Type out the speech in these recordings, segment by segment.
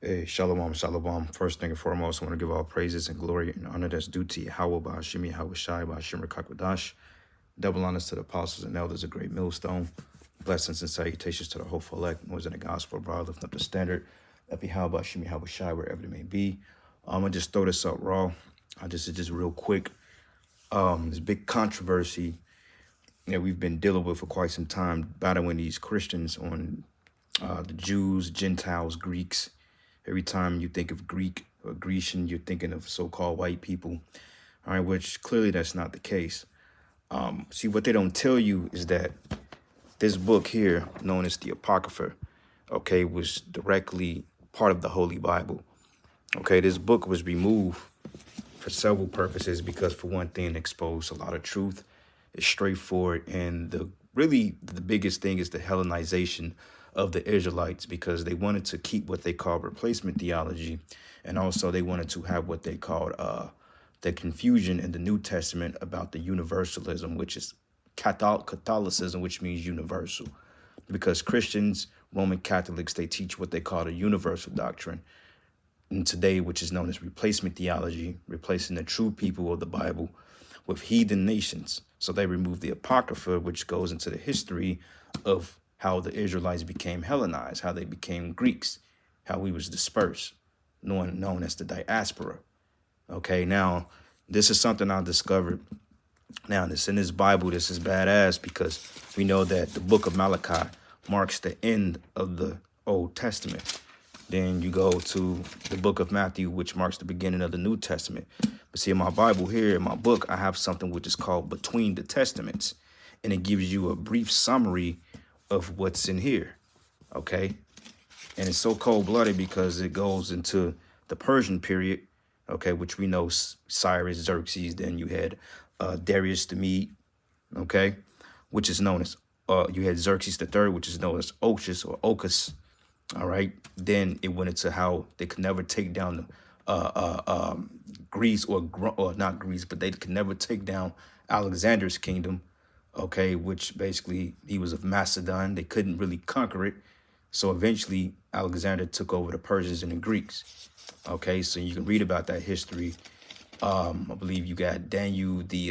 Hey, shalom, shalom. First thing and foremost, I want to give all praises and glory and honor that's due to Yahweh, Ba'ashim Yahweh Shai, Ba'ashim Rakakwadash. Double honors to the apostles and elders, a great millstone. Blessings and salutations to the hopeful elect, noise in the gospel, broad, lifting up the standard. That be how Ba'ashim Yahweh Shai, wherever it may be. I'm going to just throw this up raw. Just real quick. This big controversy that we've been dealing with for quite some time, battling these Christians on the Jews, Gentiles, Greeks. Every time you think of Greek or Grecian, you're thinking of so-called white people, all right, which clearly that's not the case. See, what they don't tell you is that this book here, known as the Apocrypha, okay, was directly part of the Holy Bible. Okay, this book was removed for several purposes because, for one thing, it exposed a lot of truth. It's straightforward, and the biggest thing is the Hellenization of the Israelites, because they wanted to keep what they call replacement theology, and also they wanted to have what they called the confusion in the New Testament about the universalism, which is Catholicism, which means universal, because Christians, Roman Catholics, they teach what they call the universal doctrine, and today, which is known as replacement theology, replacing the true people of the Bible with heathen nations. So they removed the Apocrypha, which goes into the history of how the Israelites became Hellenized, how they became Greeks, how we was dispersed, known as the diaspora. Okay, now, this is something I discovered. Now, this in this Bible, this is badass because we know that the book of Malachi marks the end of the Old Testament. Then you go to the book of Matthew, which marks the beginning of the New Testament. But see, in my Bible here, in my book, I have something which is called Between the Testaments. And it gives you a brief summary of what's in here, okay? And it's so cold-blooded because it goes into the Persian period, okay, which we know Cyrus, Xerxes, then you had Darius the Mede, okay, which is known as, you had Xerxes III, which is known as Oshus or Ocus, all right? Then it went into how they could never take down Greece, or not Greece, but they could never take down Alexander's kingdom, okay, which basically he was of Macedon. They couldn't really conquer it. So eventually Alexander took over the Persians and the Greeks. Okay, so you can read about that history. I believe you got Daniel the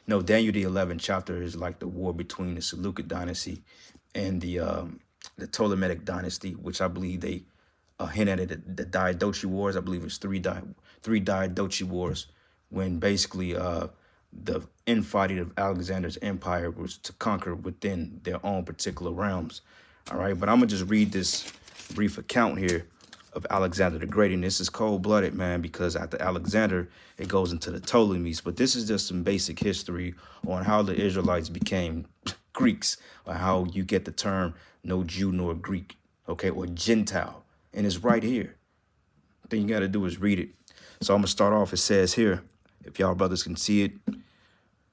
11th chapter is like the war between the Seleucid dynasty and the Ptolemaic dynasty, which I believe they hinted at the Diadochi Wars. I believe it's three Diadochi Wars, when basically the infighting of Alexander's empire was to conquer within their own particular realms. All right, but I'm gonna just read this brief account here of Alexander the Great, and this is cold-blooded, man, because after Alexander, it goes into the Ptolemies. But this is just some basic history on how the Israelites became Greeks, or how you get the term no Jew nor Greek, okay, or Gentile, and it's right here. The thing you got to do is read it. So I'm gonna start off. It says here, if y'all brothers can see it,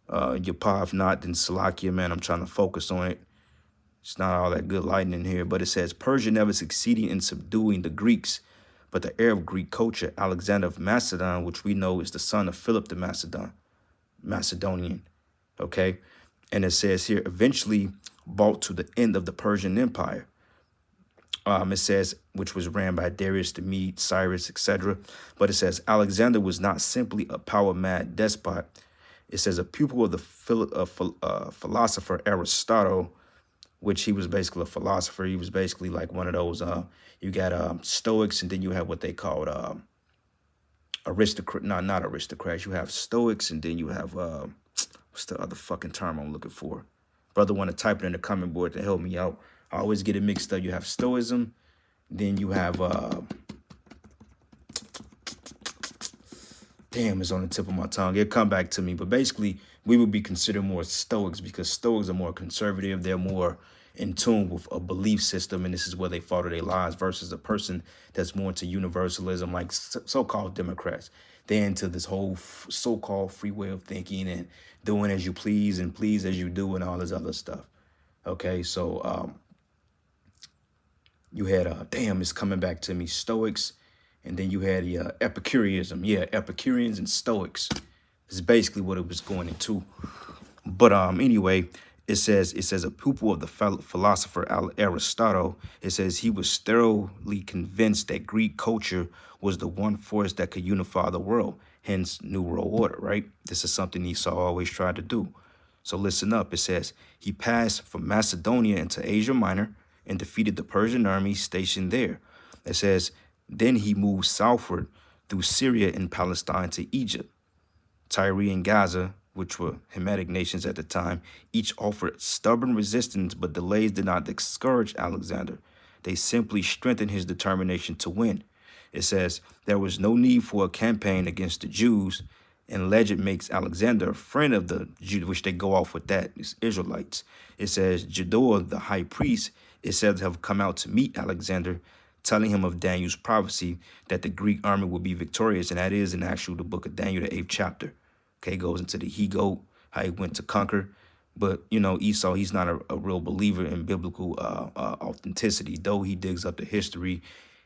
Yapa, if not, then Salakia, man, I'm trying to focus on it. It's not all that good lighting in here, but it says, Persia never succeeding in subduing the Greeks, but the heir of Greek culture, Alexander of Macedon, which we know is the son of Philip the Macedonian, okay? And it says here, eventually brought to the end of the Persian Empire. It says, which was ran by Darius the Mede, Cyrus, etc. But it says, Alexander was not simply a power-mad despot. It says a pupil of the philosopher Aristotle, which he was basically a philosopher. He was basically like one of those, you got Stoics, and then you have what they called not aristocrats. You have Stoics, and then you have, what's the other fucking term I'm looking for? Brother want to type it in the comment board to help me out. I always get it mixed up. You have Stoicism, then you have, damn, it's on the tip of my tongue. It'll come back to me. But basically, we would be considered more Stoics because Stoics are more conservative. They're more in tune with a belief system, and this is where they follow their lives, versus a person that's more into universalism, like so-called Democrats. They're into this whole so-called free way of thinking and doing as you please and please as you do and all this other stuff. Okay, so you had, damn, it's coming back to me, Stoics, and then you had the Epicureanism. Yeah, Epicureans and Stoics is basically what it was going into. But anyway, it says a pupil of the philosopher Aristotle. It says he was thoroughly convinced that Greek culture was the one force that could unify the world, hence New World Order, right? This is something Esau always tried to do. So listen up. It says he passed from Macedonia into Asia Minor and defeated the Persian army stationed there. It says then he moved southward through Syria and Palestine to Egypt. Tyre and Gaza, which were Hamitic nations at the time, each offered stubborn resistance, but delays did not discourage Alexander. They simply strengthened his determination to win. It says there was no need for a campaign against the Jews, and legend makes Alexander a friend of the Jews, which they go off with that, it's Israelites. It says Jedor, the high priest, is said to have come out to meet Alexander, telling him of Daniel's prophecy that the Greek army would be victorious, and that is in actual the book of Daniel, the 8th chapter. Okay, goes into the he-goat, how he went to conquer. But, Esau, he's not a real believer in biblical authenticity. Though he digs up the history,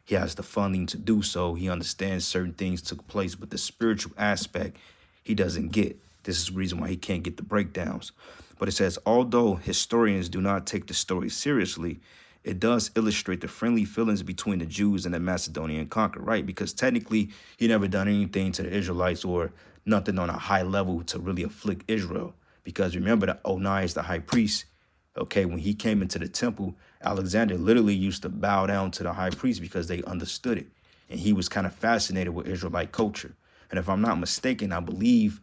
he has the funding to do so. He understands certain things took place, but the spiritual aspect he doesn't get. This is the reason why he can't get the breakdowns. But it says, although historians do not take the story seriously, it does illustrate the friendly feelings between the Jews and the Macedonian conqueror, right? Because technically, he never done anything to the Israelites or nothing on a high level to really afflict Israel. Because remember that Onias, the high priest, okay, when he came into the temple, Alexander literally used to bow down to the high priest because they understood it. And he was kind of fascinated with Israelite culture. And if I'm not mistaken, I believe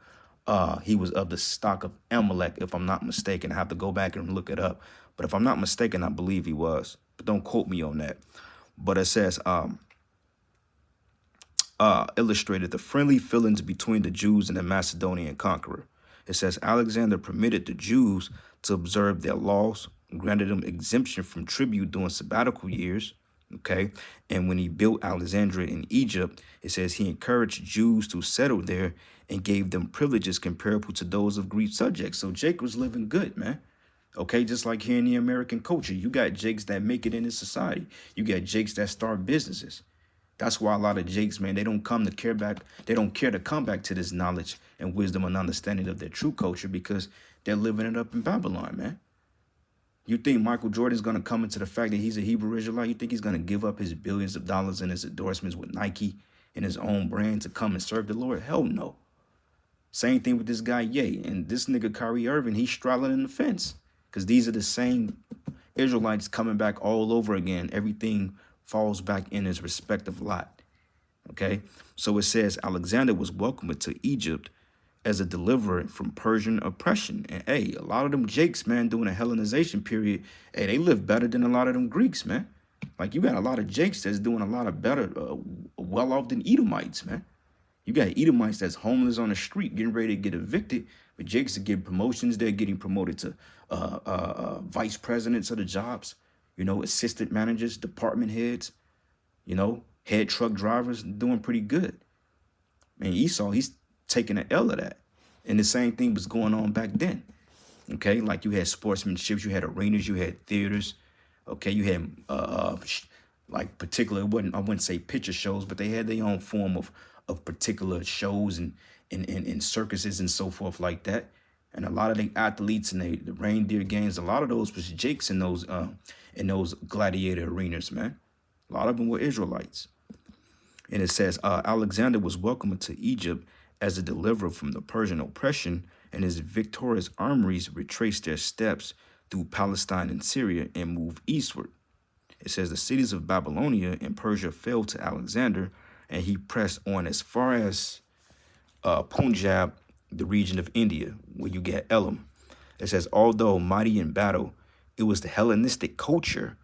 he was of the stock of Amalek, if I'm not mistaken. I have to go back and look it up. But if I'm not mistaken, I believe he was. But don't quote me on that. But it says, illustrated the friendly feelings between the Jews and the Macedonian conqueror. It says Alexander permitted the Jews to observe their laws, granted them exemption from tribute during sabbatical years. Okay. And when he built Alexandria in Egypt, it says he encouraged Jews to settle there and gave them privileges comparable to those of Greek subjects. So Jake was living good, man. Okay, just like here in the American culture, you got Jakes that make it in this society. You got Jakes that start businesses. That's why a lot of Jakes, man, they don't care to come back to this knowledge and wisdom and understanding of their true culture because they're living it up in Babylon, man. You think Michael Jordan's going to come into the fact that he's a Hebrew Israelite? You think he's going to give up his billions of dollars and his endorsements with Nike and his own brand to come and serve the Lord? Hell no. Same thing with this guy, Ye. And this nigga, Kyrie Irving, he's straddling in the fence because these are the same Israelites coming back all over again. Everything falls back in his respective lot. Okay, so it says Alexander was welcomed to Egypt as a deliverer from Persian oppression. And hey, a lot of them Jakes, man, during the Hellenization period, hey, they live better than a lot of them Greeks, man. Like you got a lot of Jakes that's doing a lot of better, well off than Edomites, man. You got Edomites that's homeless on the street, getting ready to get evicted, but Jakes are getting promotions. They're getting promoted to vice presidents of the jobs, assistant managers, department heads, head truck drivers, doing pretty good. Man, Esau, he's taking an L of that. And the same thing was going on back then. Okay, like you had sportsmanships, you had arenas, you had theaters. Okay, you had like particular, I wouldn't say picture shows, but they had their own form of particular shows and circuses and so forth like that. And a lot of the athletes and the reindeer games, a lot of those was Jakes in those gladiator arenas, man. A lot of them were Israelites. And it says Alexander was welcomed to Egypt as a deliverer from the Persian oppression, and his victorious armies retraced their steps through Palestine and Syria and moved eastward. It says the cities of Babylonia and Persia fell to Alexander, and he pressed on as far as Punjab, the region of India, where you get Elam. It says, although mighty in battle, it was the Hellenistic culture,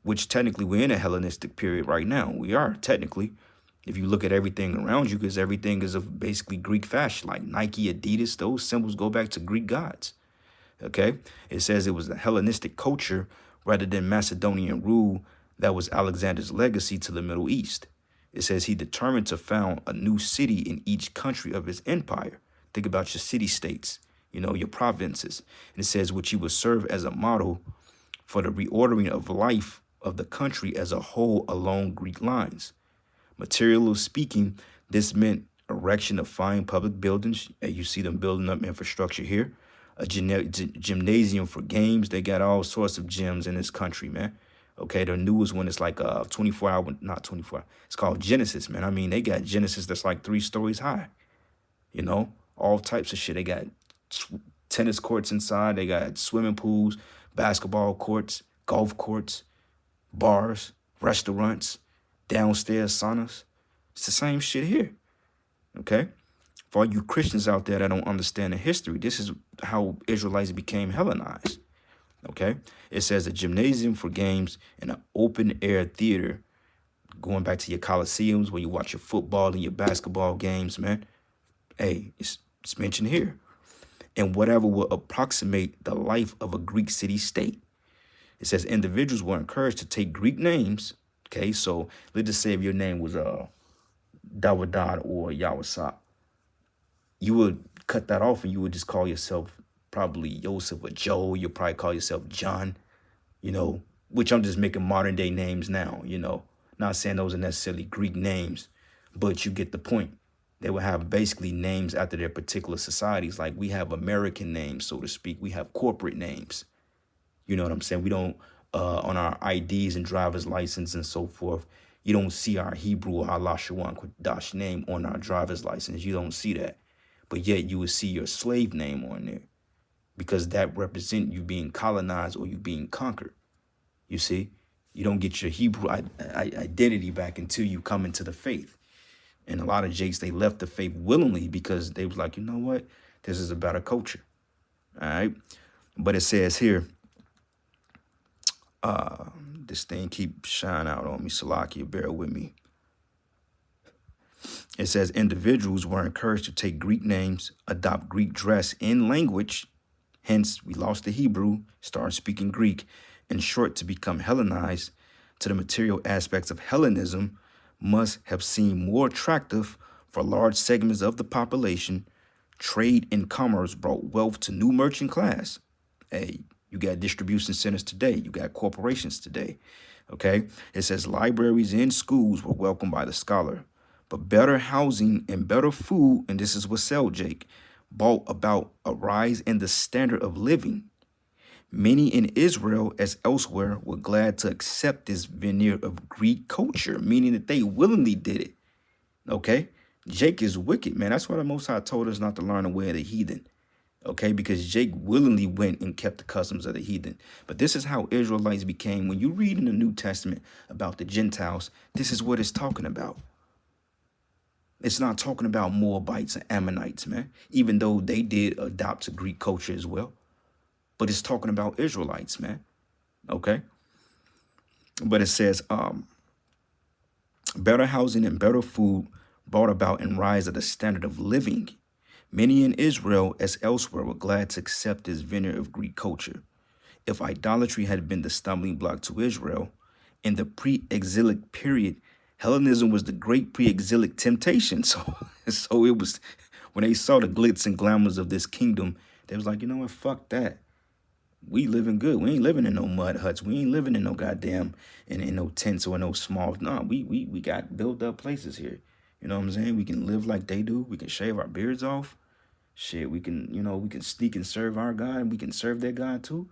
which technically we're in a Hellenistic period right now. We are technically, if you look at everything around you, because everything is of basically Greek fashion, like Nike, Adidas, those symbols go back to Greek gods. Okay, it says it was the Hellenistic culture rather than Macedonian rule that was Alexander's legacy to the Middle East. It says he determined to found a new city in each country of his empire. Think about your city-states, your provinces. And it says which he would serve as a model for the reordering of life of the country as a whole along Greek lines. Materially speaking, this meant erection of fine public buildings, and you see them building up infrastructure here, a gymnasium for games. They got all sorts of gyms in this country, man. Okay, the newest one is like 24 hour, not 24. It's called Genesis, man. I mean, they got Genesis that's like 3 stories high. You know, all types of shit. They got tennis courts inside. They got swimming pools, basketball courts, golf courts, bars, restaurants, downstairs saunas. It's the same shit here. Okay? For all you Christians out there that don't understand the history, this is how Israelites became Hellenized. Okay? It says a gymnasium for games and an open air theater. Going back to your coliseums where you watch your football and your basketball games, man. Hey, it's mentioned here. And whatever will approximate the life of a Greek city-state. It says individuals were encouraged to take Greek names. Okay, so let's just say if your name was Dawadad or Yawasap, you would cut that off and you would just call yourself probably Joseph or Joe. You'll probably call yourself John, you know, which I'm just making modern day names now, you know. Not saying those are necessarily Greek names, but you get the point. They will have basically names after their particular societies. Like we have American names, so to speak. We have corporate names. You know what I'm saying? We don't, on our IDs and driver's license and so forth, you don't see our Hebrew or Allah Shawan Kodash name on our driver's license. You don't see that. But yet you would see your slave name on there because that represents you being colonized or you being conquered. You see? You don't get your Hebrew identity back until you come into the faith. And a lot of Jakes, they left the faith willingly because they was like, you know what? This is a better culture. All right. But it says here, this thing keep shining out on me. Salakia, bear with me. It says individuals were encouraged to take Greek names, adopt Greek dress and language. Hence, we lost the Hebrew, started speaking Greek. In short, to become Hellenized to the material aspects of Hellenism must have seemed more attractive for large segments of the population. Trade and commerce brought wealth to new merchant class. Hey, you got distribution centers today. You got corporations today. Okay. It says libraries and schools were welcomed by the scholar, but better housing and better food, and this is what sell Jake, brought about a rise in the standard of living. Many in Israel, as elsewhere, were glad to accept this veneer of Greek culture, meaning that they willingly did it. Okay? Jake is wicked, man. That's why the Most High told us not to learn the way of the heathen. Okay? Because Jake willingly went and kept the customs of the heathen. But this is how Israelites became. When you read in the New Testament about the Gentiles, this is what it's talking about. It's not talking about Moabites and Ammonites, man, even though they did adopt to Greek culture as well. But it's talking about Israelites, man. Okay. But it says, better housing and better food brought about and rise of the standard of living. Many in Israel, as elsewhere, were glad to accept this veneer of Greek culture. If idolatry had been the stumbling block to Israel, in the pre-exilic period, Hellenism was the great pre-exilic temptation. So it was, when they saw the glitz and glamours of this kingdom, they was like, you know what, fuck that. We living good. We ain't living in no mud huts. We ain't living in no goddamn in no tents or no small. No, we got built up places here. You know what I'm saying? We can live like they do. We can shave our beards off. Shit, we can, you know, we can sneak and serve our God and we can serve their God too.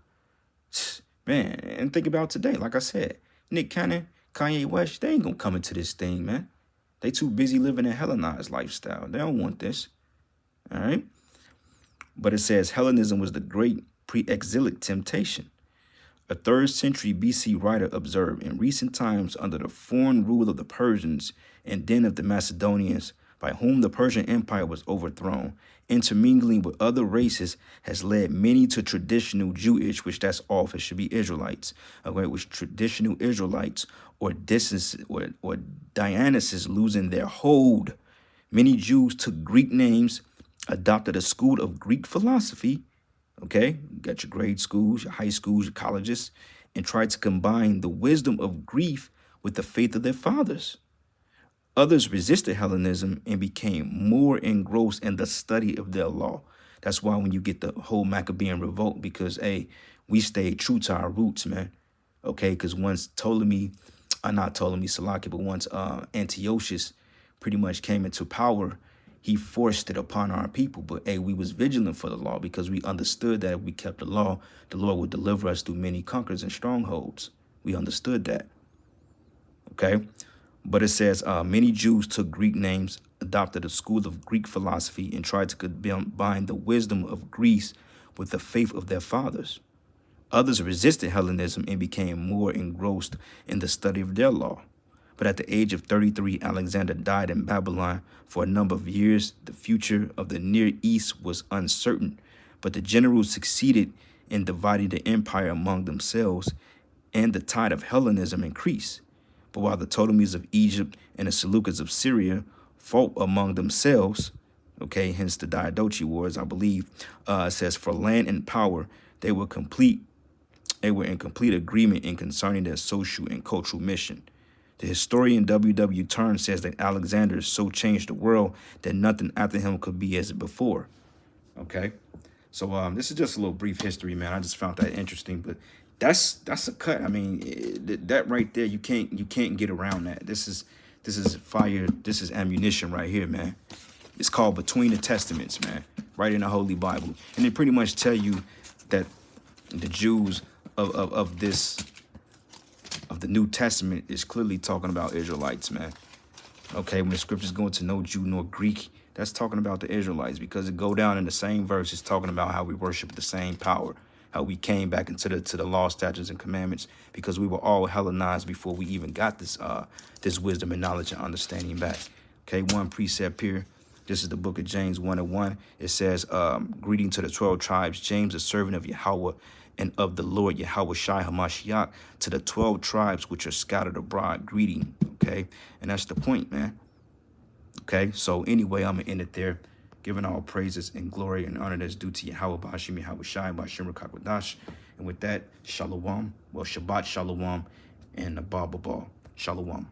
Man, and think about today. Like I said, Nick Cannon, Kanye West, they ain't gonna come into this thing, man. They too busy living a Hellenized lifestyle. They don't want this. All right? But it says Hellenism was the great pre-exilic temptation. A 3rd century BC writer observed, in recent times, under the foreign rule of the Persians and then of the Macedonians, by whom the Persian Empire was overthrown, intermingling with other races has led many to traditional Jewish, which that's off, it should be Israelites, okay, which traditional Israelites or Dionysus losing their hold. Many Jews took Greek names, adopted a school of Greek philosophy, okay, you got your grade schools, your high schools, your colleges, and tried to combine the wisdom of Greek with the faith of their fathers. Others resisted Hellenism and became more engrossed in the study of their law. That's why when you get the whole Maccabean revolt, because, hey, we stayed true to our roots, man. Okay, because once Salaki, but once Antiochus pretty much came into power, he forced it upon our people. But hey, we was vigilant for the law because we understood that if we kept the law, the Lord would deliver us through many conquers and strongholds. We understood that. Okay. But it says many Jews took Greek names, adopted a school of Greek philosophy, and tried to combine the wisdom of Greece with the faith of their fathers. Others resisted Hellenism and became more engrossed in the study of their law. But at the age of 33, Alexander died in Babylon. For a number of years, the future of the Near East was uncertain, but the generals succeeded in dividing the empire among themselves, and the tide of Hellenism increased. But while the Ptolemies of Egypt and the Seleucids of Syria fought among themselves, okay, hence the Diadochi Wars, I believe, it says for land and power, they were in complete agreement in concerning their social and cultural mission. The historian W.W. Turner says that Alexander so changed the world that nothing after him could be as before. Okay, so this is just a little brief history, man. I just found that interesting, but that's a cut. I mean, that right there, you can't get around that. This is fire. This is ammunition right here, man. It's called Between the Testaments, man. Right in the Holy Bible, and they pretty much tell you that the Jews of the New Testament is clearly talking about Israelites, man. Okay, when the scriptures go into no Jew nor Greek, that's talking about the Israelites, because it go down in the same verse. It's talking about how we worship the same power, how we came back into the law, statutes, and commandments, because we were all Hellenized before we even got this wisdom and knowledge and understanding back. Okay, one precept here. This is the book of James 1:1. It says, greeting to the 12 tribes, James, a servant of Yahweh and of the Lord Yahweh Shai HaMashiach, to the 12 tribes which are scattered abroad, greeting. Okay, and that's the point, man. Okay, so anyway, I'm gonna end it there, giving all praises and glory and honor that's due to Yahweh Bashim Yahweh Shai Bashim Rakakwadash. And with that, Shalom, well, Shabbat Shalom, and Abba Shalom.